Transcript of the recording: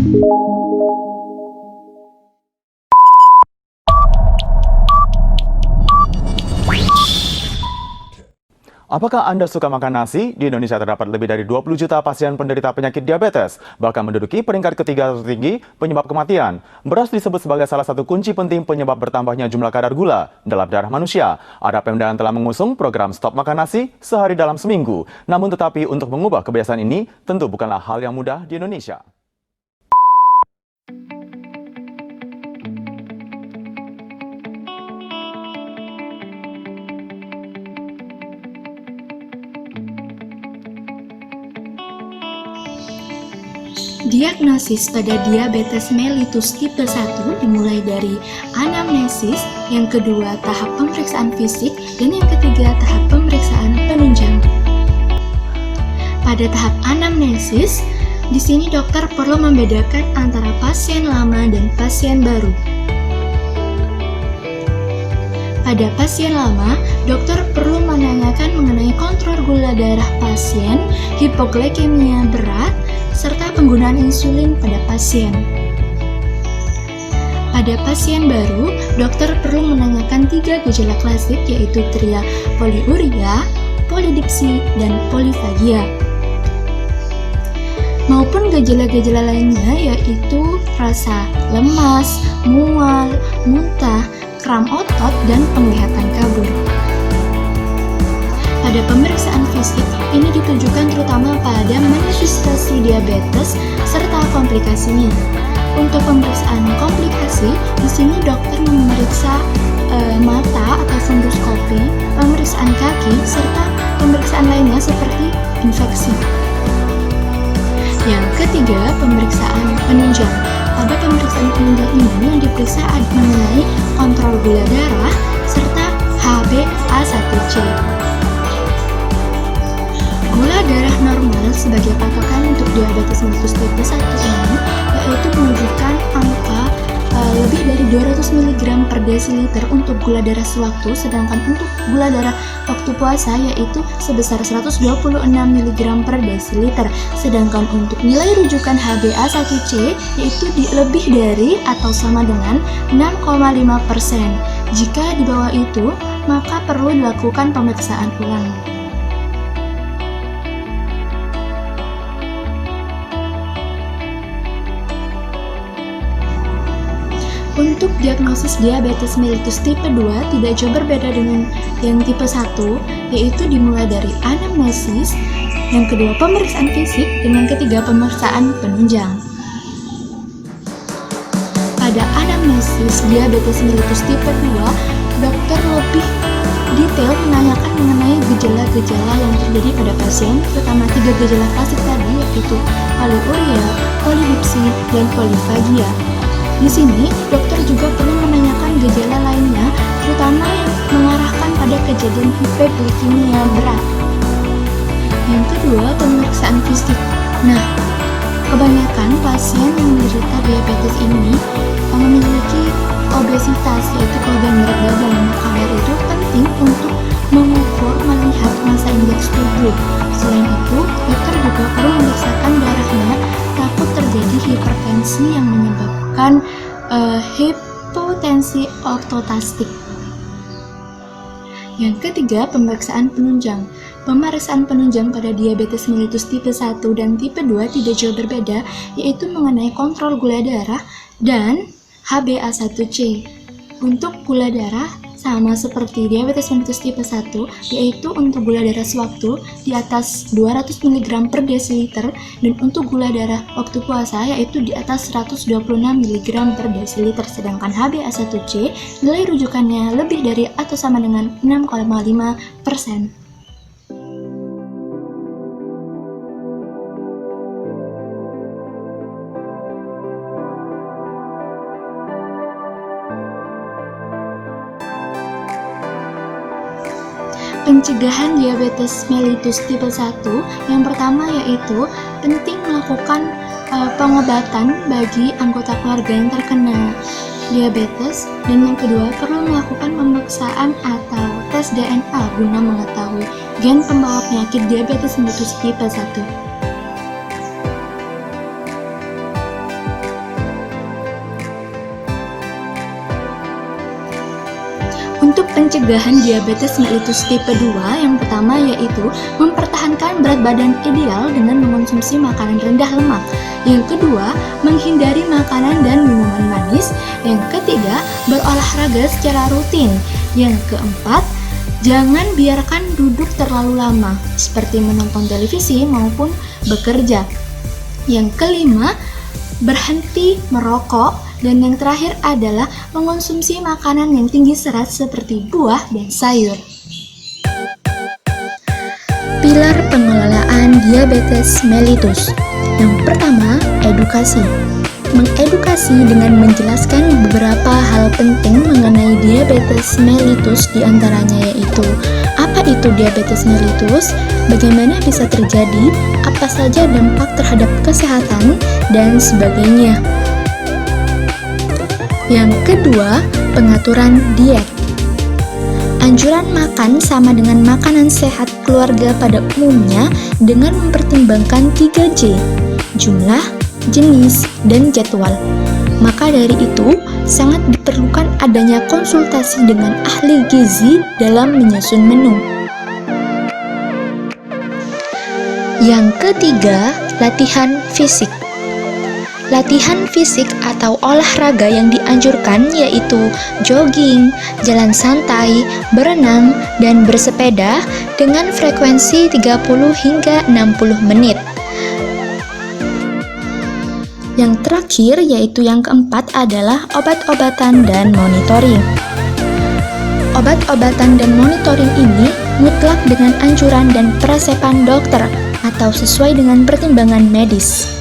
Apakah Anda suka makan nasi? Di Indonesia terdapat lebih dari 20 juta pasien penderita penyakit diabetes, bahkan menduduki peringkat ketiga tertinggi penyebab kematian. Beras disebut sebagai salah satu kunci penting penyebab bertambahnya jumlah kadar gula dalam darah manusia. Ada Pemda yang telah mengusung program Stop Makan Nasi sehari dalam seminggu. Namun tetapi untuk mengubah kebiasaan ini tentu bukanlah hal yang mudah di Indonesia. Diagnosis pada diabetes mellitus tipe 1 dimulai dari anamnesis, yang kedua tahap pemeriksaan fisik, dan yang ketiga tahap pemeriksaan penunjang. Pada tahap anamnesis, di sini dokter perlu membedakan antara pasien lama dan pasien baru. Pada pasien lama, dokter perlu menanyakan mengenai kontrol gula darah pasien, hipoglikemia berat, serta penggunaan insulin pada pasien. Pada pasien baru, dokter perlu menanyakan 3 gejala klasik, yaitu tria poliuria, polidipsi, dan polifagia. Maupun gejala-gejala lainnya, yaitu rasa lemas, mual, muntah, kram otot, dan penglihatan kabur. Pada pemeriksaan fisik, ini ditujukan terutama pada manifestasi diabetes serta komplikasinya. Untuk pemeriksaan komplikasi, di sini dokter memeriksa mata atau fundoskopi, pemeriksaan kaki, serta pemeriksaan lainnya seperti infeksi. Yang ketiga, pemeriksaan penunjang. Pada pemeriksaan penunjang ini yang diperiksa mengenai kontrol gula darah serta HbA1c. Gula darah normal sebagai patokan untuk diabetes mellitus tipe 1 ini yaitu menunjukkan angka lebih dari 200 mg per desiliter untuk gula darah sewaktu, sedangkan untuk gula darah waktu puasa yaitu sebesar 126 mg per desiliter, sedangkan untuk nilai rujukan HbA1c yaitu lebih dari atau sama dengan 6,5%. Jika di bawah itu, maka perlu dilakukan pemeriksaan ulang. Untuk diagnosis diabetes mellitus tipe 2 tidak jauh berbeda dengan yang tipe 1, yaitu dimulai dari anamnesis, yang kedua pemeriksaan fisik, dan yang ketiga pemeriksaan penunjang. Pada anamnesis diabetes mellitus tipe 2, dokter lebih detail menanyakan mengenai gejala-gejala yang terjadi pada pasien, terutama 3 gejala klasik tadi, yaitu poliuria, polidipsi, dan polifagia. Di sini, dokter juga perlu menanyakan gejala lainnya, terutama yang mengarahkan pada kejadian hipoglikemia berat. Yang kedua, pemeriksaan fisik. Nah, kebanyakan pasien yang menderita diabetes ini memiliki obesitas, yaitu kelebihan berat badan. Maka dari itu penting untuk mengukur melihat massa indeks tubuh. Selain itu, dokter juga perlu memeriksakan darahnya takut terjadi hipertensi yang menyebabkan hipotensi ortotastik. Yang ketiga, pemeriksaan penunjang. Pemeriksaan penunjang pada diabetes mellitus tipe 1 dan tipe 2 tidak jauh berbeda, yaitu mengenai kontrol gula darah dan HbA1c. Untuk gula darah sama seperti diabetes mellitus tipe 1, yaitu untuk gula darah sewaktu di atas 200 mg per desiliter, dan untuk gula darah waktu puasa yaitu di atas 126 mg per desiliter, sedangkan HbA1c nilai rujukannya lebih dari atau sama dengan 6,5%. Pencegahan diabetes mellitus tipe 1, yang pertama yaitu penting melakukan pengobatan bagi anggota keluarga yang terkena diabetes, dan yang kedua perlu melakukan pemeriksaan atau tes DNA guna mengetahui gen pembawa penyakit diabetes mellitus tipe 1. pencegahan diabetes mellitus tipe 2 yang pertama yaitu mempertahankan berat badan ideal dengan mengonsumsi makanan rendah lemak. Yang kedua, menghindari makanan dan minuman manis. Yang ketiga, berolahraga secara rutin. Yang keempat, jangan biarkan duduk terlalu lama, seperti menonton televisi maupun bekerja. Yang kelima, berhenti merokok. Dan yang terakhir adalah mengonsumsi makanan yang tinggi serat seperti buah dan sayur. Pilar pengelolaan diabetes mellitus. Yang pertama, edukasi. Mengedukasi dengan menjelaskan beberapa hal penting mengenai diabetes mellitus, diantaranya yaitu apa itu diabetes mellitus, bagaimana bisa terjadi, apa saja dampak terhadap kesehatan, dan sebagainya. Yang kedua, pengaturan diet. Anjuran makan sama dengan makanan sehat keluarga pada umumnya dengan mempertimbangkan 3J, jumlah, jenis, dan jadwal. Maka dari itu, sangat diperlukan adanya konsultasi dengan ahli gizi dalam menyusun menu. Yang ketiga, latihan fisik. Latihan fisik atau olahraga yang dianjurkan yaitu jogging, jalan santai, berenang, dan bersepeda dengan frekuensi 30 hingga 60 menit. Yang terakhir yaitu yang keempat adalah obat-obatan dan monitoring. Obat-obatan dan monitoring ini mutlak dengan anjuran dan peresepan dokter atau sesuai dengan pertimbangan medis.